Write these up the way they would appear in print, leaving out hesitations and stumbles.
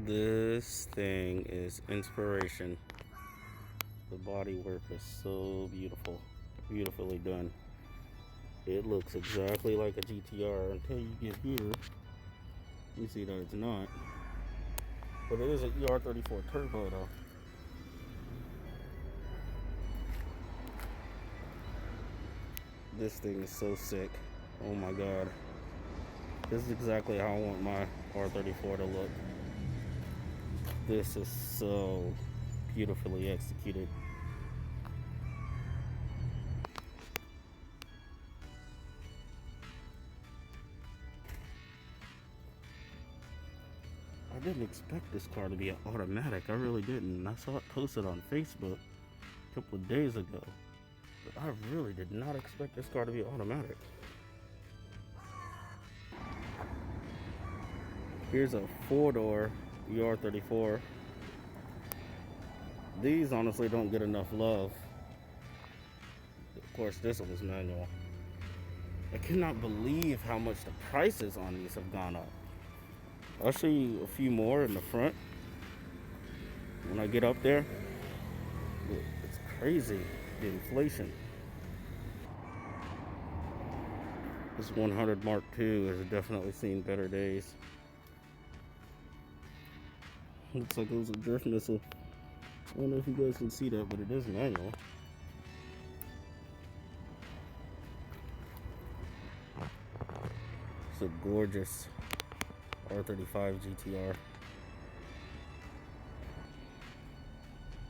This thing is inspiration. The body work is so beautiful, beautifully done. It looks exactly like a GTR until you get here. You see that it's not. But it is an ER34 turbo though. This thing is so sick. Oh my god. This is exactly how I want my R34 to look. This is so beautifully executed. I didn't expect this car to be an automatic. I really didn't. I saw it posted on Facebook a couple of days ago. But I really did not expect this car to be automatic. Here's a four-door ER34. These honestly don't get enough love. Of course, this one is manual. I cannot believe how much the prices on these have gone up. I'll show you a few more in the front when I get up there. It's crazy, the inflation. This 100 Mark II has definitely seen better days. Looks like it was a drift missile. I don't know if you guys can see that, but it is manual. It's a gorgeous R35 GTR.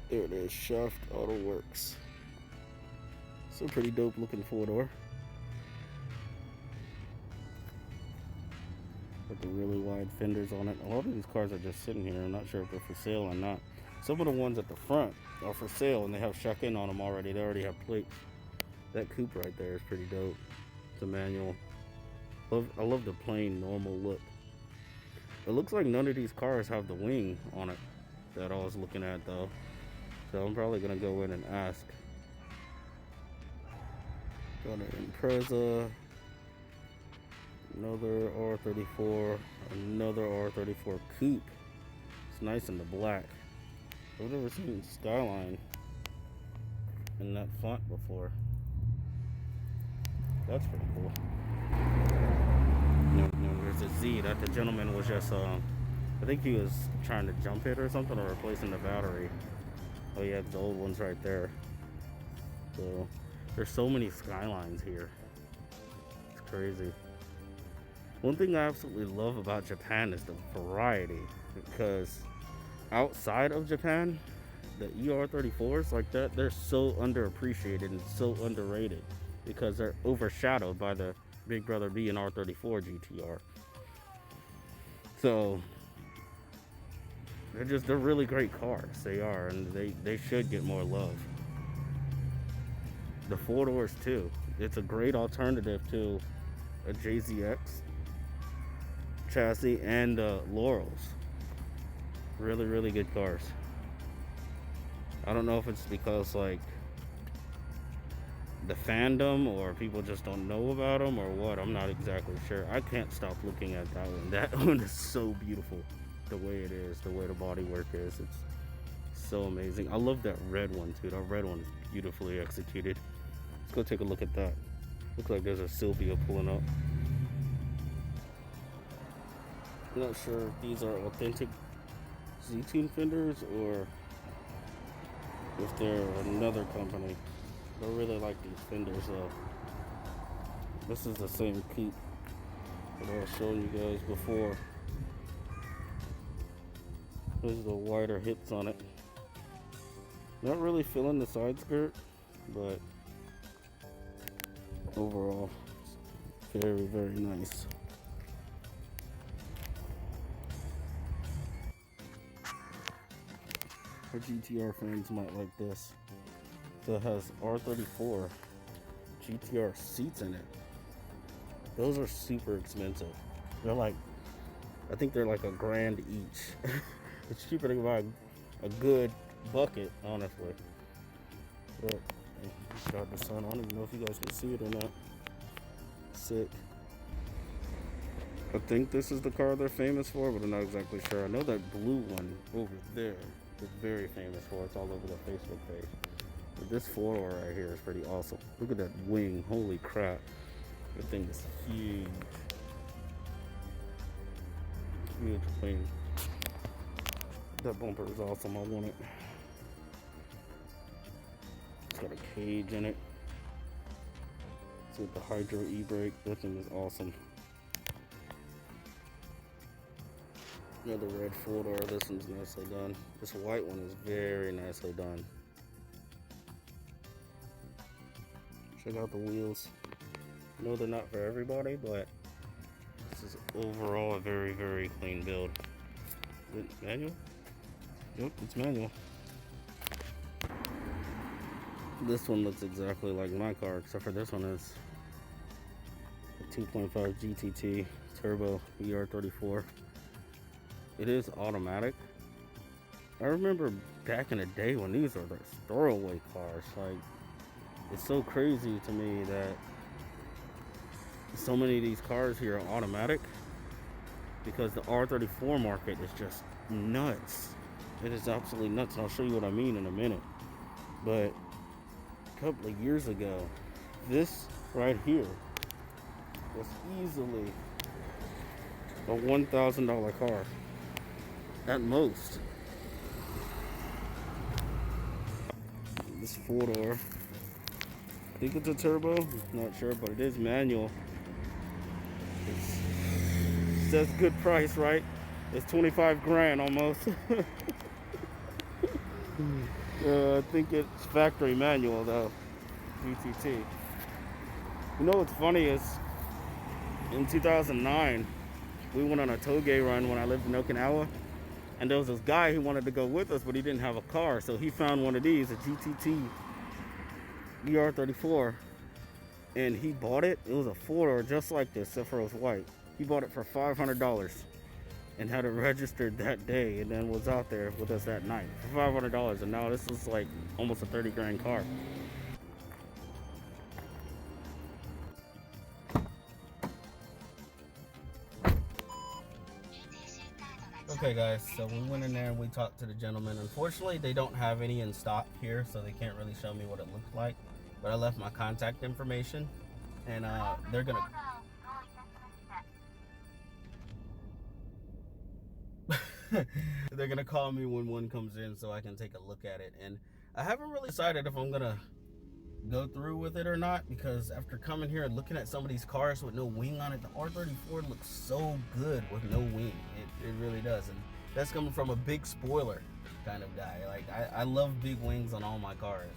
There it is, Shaft Auto Works. It's a pretty dope looking four-door. With the really wide fenders on it. A lot of these cars are just sitting here. I'm not sure if they're for sale or not. Some of the ones at the front are for sale and they have check-in on them already. They already have plates. That coupe right there is pretty dope. It's a manual. I love the plain normal look. It looks like none of these cars have the wing on it that I was looking at though. So I'm probably gonna go in and ask. Got an Impreza, another R34, another R34 coupe. It's nice in the black. I've never seen Skyline in that font before. That's pretty cool. There's a Z that the gentleman was just, I think he was trying to jump it or something, or replacing the battery. Oh yeah, the old one's right there. So there's so many Skylines here. It's crazy. One thing I absolutely love about Japan is the variety, because outside of Japan, the ER34s like that, they're so underappreciated and so underrated because they're overshadowed by the big brother being R34 GTR. So they're really great cars. They are, and they should get more love. The four doors too. It's a great alternative to a JZX chassis and Laurels. Really, really good cars. I don't know if it's because like the fandom or people just don't know about them or what. I'm not exactly sure. I can't stop looking at that one. That one is so beautiful. The way it is, the way the bodywork is, it's so amazing. I love that red one too. That red one is beautifully executed. Let's go take a look at that. Looks like there's a Sylvia pulling up. I'm not sure if these are authentic Z-Tune fenders or if they're another company. I really like these fenders though. This is the same coupe that I was showing you guys before. There's the wider hits on it. Not really feeling the side skirt, but overall, it's very, very nice. Our GTR fans might like this. So it has R34 GTR seats in it. Those are super expensive. They're like, I think they're like $1,000 each. It's cheaper to buy a good bucket, honestly. But got the sun. I don't even know if you guys can see it or not. Sick. I think this is the car they're famous for, but I'm not exactly sure. I know that blue one over there is very famous for. It's all over the Facebook page. But this four-door right here is pretty awesome. Look at that wing. Holy crap. That thing is huge. Huge wing. That bumper is awesome. I want it. It's got a cage in it. It's with the hydro e-brake. That thing is awesome. Another red four-door. This one's nicely done. This white one is very nicely done. Check out the wheels. I know they're not for everybody, but this is overall a very, very clean build. Is it manual? Yep, it's manual. This one looks exactly like my car, except for this one is a 2.5 GTT turbo R34. It is automatic. I remember back in the day when these were the throwaway cars. Like, it's so crazy to me that so many of these cars here are automatic, because the R34 market is just nuts. It is absolutely nuts. I'll show you what I mean in a minute. But a couple of years ago, this right here was easily a $1,000 car at most. This four-door, I think it's a turbo, not sure, but it is manual. It says good price, right? It's 25 grand almost. I think it's factory manual though, GTT. You know what's funny is, in 2009, we went on a toge run when I lived in Okinawa, and there was this guy who wanted to go with us, but he didn't have a car, so he found one of these, a GTT R34, and he bought it. It was a four-door just like this, except for it was white. He bought it for $500 and had it registered that day, and then was out there with us that night for $500. And now this is like almost a 30 grand car. Okay guys, so we went in there and we talked to the gentleman. Unfortunately, they don't have any in stock here, so they can't really show me what it looks like. But I left my contact information, and they're gonna they're gonna call me when one comes in so I can take a look at it. And I haven't really decided if I'm gonna go through with it or not, because after coming here and looking at some of these cars with no wing on it, the R34 looks so good with no wing. It really does. And that's coming from a big spoiler kind of guy. Like, I love big wings on all my cars.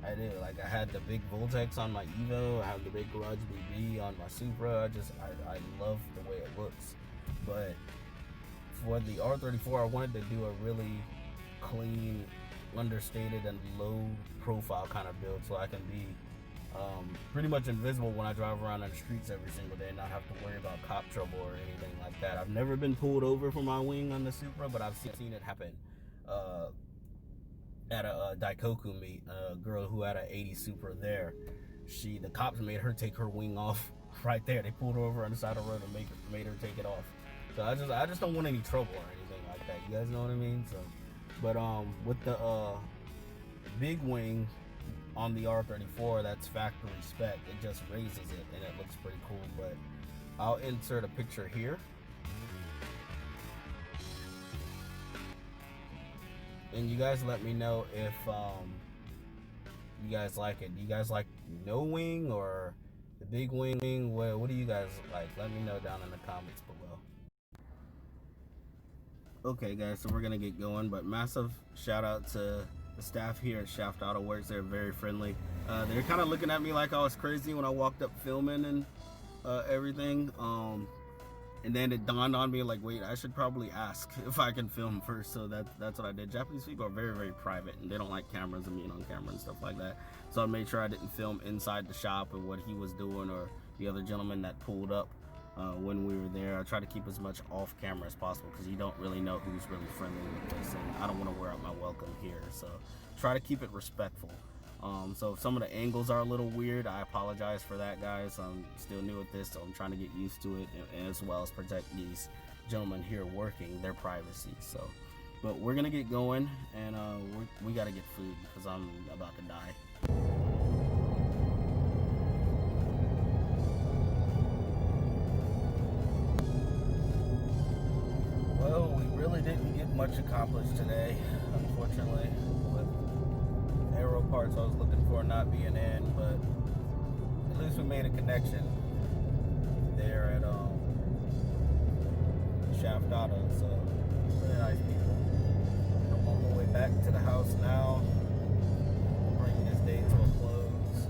I do. Like, I had the big Voltex on my Evo. I have the big Garage BB on my Supra. I love the way it looks. But for the R34, I wanted to do a really clean, understated, and low profile kind of build, so I can be pretty much invisible when I drive around on the streets every single day and not have to worry about cop trouble or anything like that. I've never been pulled over for my wing on the Supra, but I've seen it happen at a Daikoku meet. A girl who had an 80 Supra there, the cops made her take her wing off right there. They pulled her over on the side of the road and made her take it off. So I just don't want any trouble or anything like that. You guys know what I mean? So, but with the big wing on the R34, that's factory spec. It just raises it and it looks pretty cool. But I'll insert a picture here. And you guys let me know if you guys like it. Do you guys like no wing or the big wing? What do you guys like? Let me know down in the comments below. Okay guys, so we're gonna get going, but massive shout out to the staff here at Shaft Auto Works. They're very friendly. They're kind of looking at me like I was crazy when I walked up filming and everything. And then it dawned on me, like, wait, I should probably ask if I can film first. So that's what I did. Japanese people are very, very private, and they don't like cameras and being on camera and stuff like that. So I made sure I didn't film inside the shop and what he was doing or the other gentleman that pulled up when we were there. I try to keep as much off camera as possible, because you don't really know who's really friendly with this, and I don't want to wear out my welcome here. So try to keep it respectful. So if some of the angles are a little weird, I apologize for that, guys. I'm still new at this, so I'm trying to get used to it, as well as protect these gentlemen here working their privacy. So, but we're gonna get going, and we gotta get food because I'm about to die. Well, we really didn't get much accomplished today, unfortunately, with aero parts I was looking for not being in, but at least we made a connection there at Shaft Auto, so really nice people. I'm on my way back to the house now, bringing this day to a close.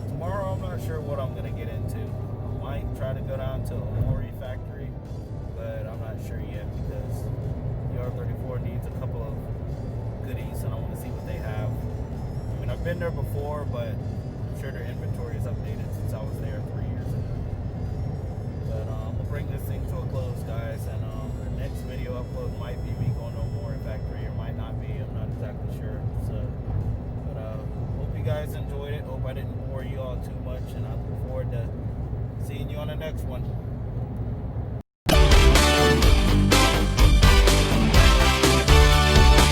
Tomorrow I'm not sure what I'm going to get into. I might try to go down to a Mori factory, but I'm not sure yet because the R34 needs a couple of goodies and I want to see what they have. I mean, I've been there before, but I'm sure their inventory is updated since I was there 3 years ago. But I'm gonna bring this thing to a close, guys, and the next video upload might be me going to a Mori factory or might not be. I'm not exactly sure. So, but hope you guys enjoyed it. Hope I didn't bore you all too much, and I look forward to seeing you on the next one.